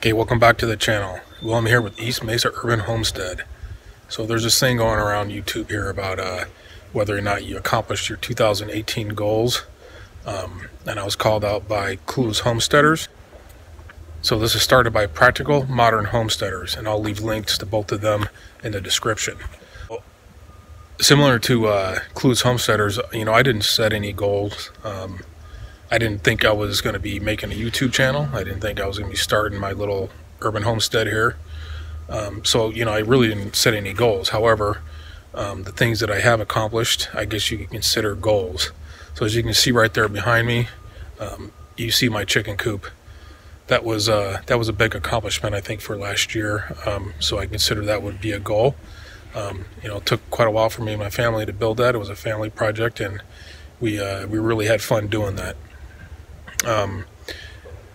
Okay, welcome back to the channel. Well, I'm here with East Mesa Urban Homestead. So there's this thing going around YouTube here about whether or not you accomplished your 2018 goals. And I was called out by Clueless Homesteaders. So this is started by Practical Modern Homesteaders, and I'll leave links to both of them in the description. Similar to Clueless Homesteaders, you know, I didn't set any goals. I didn't think I was going to be making a YouTube channel. I didn't think I was going to be starting my little urban homestead here. So, you know, I really didn't set any goals. However, the things that I have accomplished, I guess you could consider goals. So as you can see right there behind me, you see my chicken coop. That was a big accomplishment, I think, for last year. So I consider that would be a goal. You know, it took quite a while for me and my family to build that. It was a family project, and we really had fun doing that.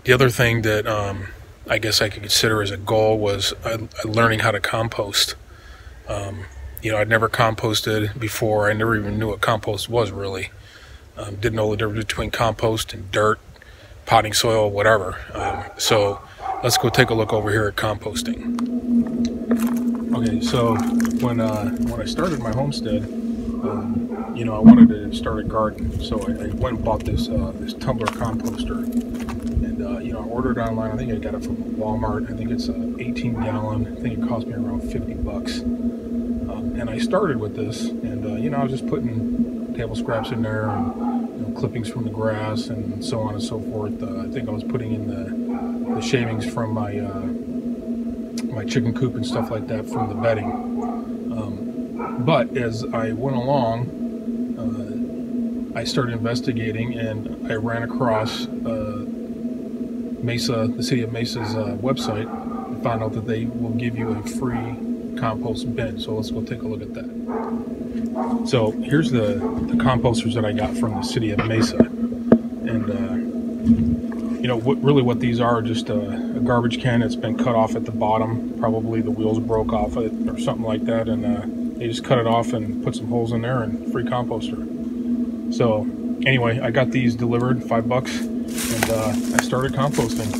The other thing that I guess I could consider as a goal was learning how to compost. You know, I'd never composted before. I never even knew what compost was, really. Didn't know the difference between compost and dirt, potting soil, whatever. So let's go take a look over here at composting. Okay, so when I started my homestead, you know, I wanted to start a garden, so I went and bought this tumbler composter, and you know, I ordered it online. I think I got it from Walmart. I think it's 18 gallon. I think it cost me around 50 bucks. And I started with this, and you know, I was just putting table scraps in there, and you know, clippings from the grass, and so on and so forth. I think I was putting in the shavings from my my chicken coop and stuff like that from the bedding. But as I went along, I started investigating, and I ran across Mesa, the city of Mesa's website, and found out that they will give you a free compost bin. So let's go take a look at that. So here's the composters that I got from the city of Mesa, and you know, what these are, just a garbage can that's been cut off at the bottom. Probably the wheels broke off it or something like that, and they just cut it off and put some holes in there, and free composter. So anyway, I got these delivered, $5, and I started composting,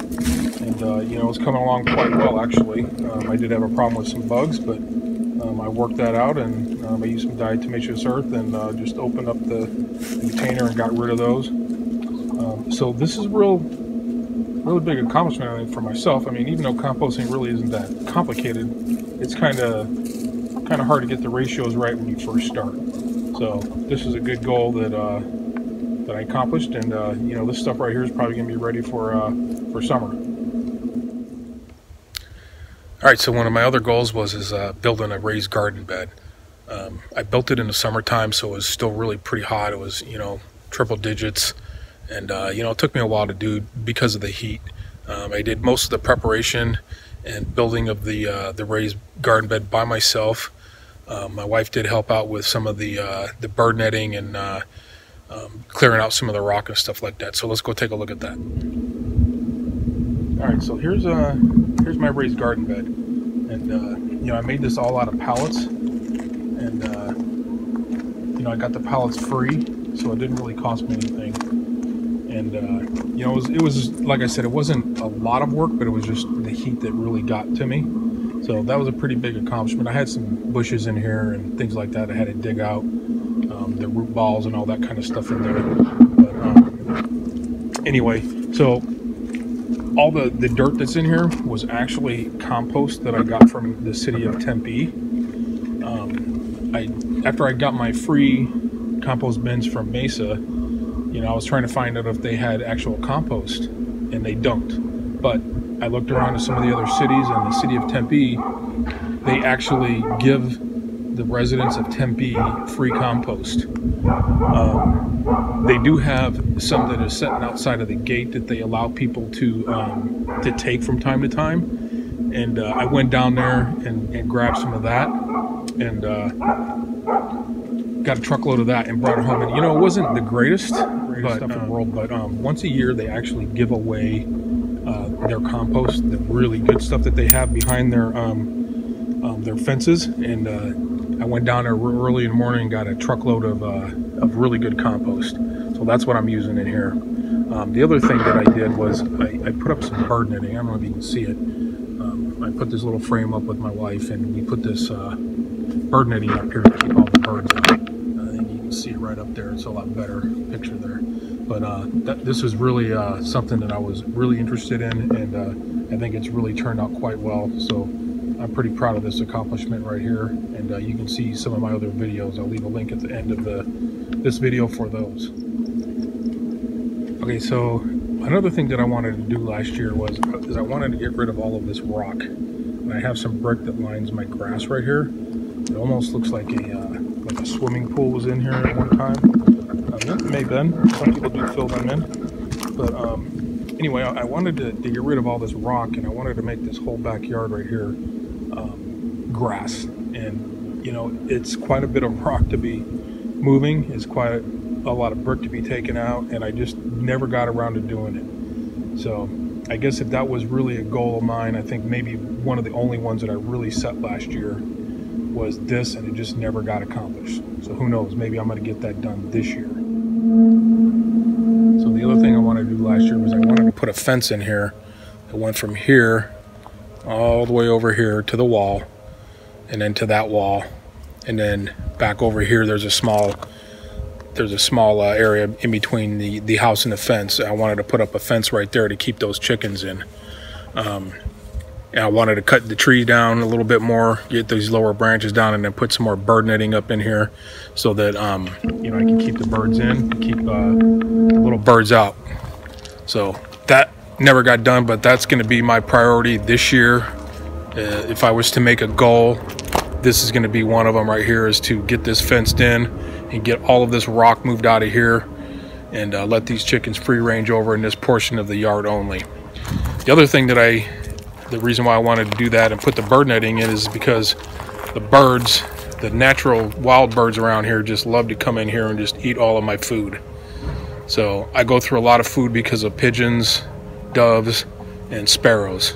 and you know, it's coming along quite well, actually. I did have a problem with some bugs, but I worked that out, and I used some diatomaceous earth, and just opened up the container and got rid of those. So this is really big accomplishment, I think, for myself. I mean, even though composting really isn't that complicated, it's kind of hard to get the ratios right when you first start. So this is a good goal that I accomplished, and you know, this stuff right here is probably going to be ready for summer. All right, so one of my other goals was building a raised garden bed. I built it in the summertime, so it was still really pretty hot. It was, you know, triple digits, and you know, it took me a while to do because of the heat. I did most of the preparation and building of the raised garden bed by myself. My wife did help out with some of the bird netting and clearing out some of the rock and stuff like that. So let's go take a look at that. All right, so here's my raised garden bed, and you know, I made this all out of pallets, and you know, I got the pallets free, so it didn't really cost me anything. And you know, it was like I said, it wasn't a lot of work, but it was just the heat that really got to me. So that was a pretty big accomplishment. I had some bushes in here and things like that I had to dig out, the root balls and all that kind of stuff in there. But anyway, so all the dirt that's in here was actually compost that I got from the city of Tempe. After I got my free compost bins from Mesa, you know, I was trying to find out if they had actual compost, and they don't. But I looked around to some of the other cities, and the city of Tempe, they actually give the residents of Tempe free compost. They do have some that is sitting outside of the gate that they allow people to take from time to time. And I went down there and grabbed some of that, and got a truckload of that and brought it home. And you know, it wasn't the greatest stuff in the world, but once a year they actually give away their compost, the really good stuff that they have behind their fences. And I went down there early in the morning and got a truckload of really good compost. So that's what I'm using in here. The other thing that I did was I put up some bird netting. I don't know if you can see it. I put this little frame up with my wife, and we put this bird netting up here to keep all the birds out. I think you can see it right up there. It's a lot better picture there. But this is really something that I was really interested in, and I think it's really turned out quite well. So I'm pretty proud of this accomplishment right here, and you can see some of my other videos. I'll leave a link at the end of this video for those. Okay, so another thing that I wanted to do last year is I wanted to get rid of all of this rock. And I have some brick that lines my grass right here. It almost looks like a swimming pool was in here at one time. It may have been. Some people do fill them in. But anyway, I wanted to get rid of all this rock, and I wanted to make this whole backyard right here grass. And you know, it's quite a bit of rock to be moving. It's quite a lot of brick to be taken out, and I just never got around to doing it. So I guess if that was really a goal of mine, I think maybe one of the only ones that I really set last year was this, and it just never got accomplished. So who knows, maybe I'm going to get that done this year. So the other thing I wanted to do last year was I wanted to put a fence in here that went from here all the way over here to the wall, and then to that wall, and then back over here there's a small area in between the house and the fence. I wanted to put up a fence right there to keep those chickens in. And I wanted to cut the trees down a little bit more, get these lower branches down, and then put some more bird netting up in here so that you know, I can keep the birds in, keep the little birds out. So that never got done, but that's going to be my priority this year. If I was to make a goal, this is going to be one of them right here, is to get this fenced in and get all of this rock moved out of here, and let these chickens free range over in this portion of the yard only. The other thing the reason why I wanted to do that and put the bird netting in is because the birds, the natural wild birds around here, just love to come in here and just eat all of my food. So I go through a lot of food because of pigeons, doves, and sparrows.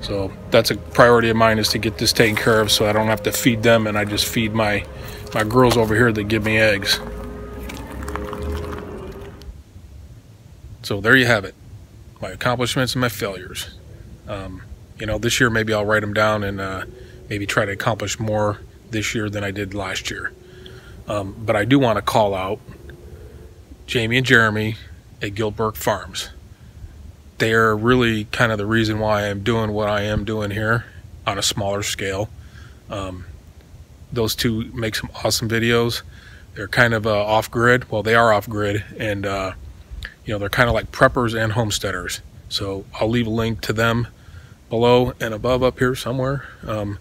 So that's a priority of mine, is to get this taken care of so I don't have to feed them, and I just feed my girls over here that give me eggs. So there you have it, my accomplishments and my failures. You know, this year maybe I'll write them down and maybe try to accomplish more this year than I did last year. But I do want to call out Jamie and Jeremy at Gilbert Farms. They are really kind of the reason why I'm doing what I am doing here on a smaller scale. Those two make some awesome videos. They're kind of off-grid. Well, they are off-grid, and you know, they're kind of like preppers and homesteaders. So I'll leave a link to them below and above up here somewhere. You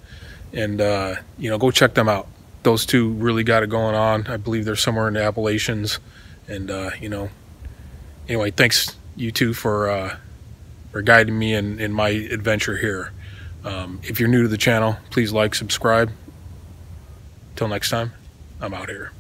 know, go check them out. Those two really got it going on. I believe they're somewhere in the Appalachians. And you know, anyway, thanks you two for guiding me in my adventure here. If you're new to the channel, please like, subscribe. Till next time, I'm out here.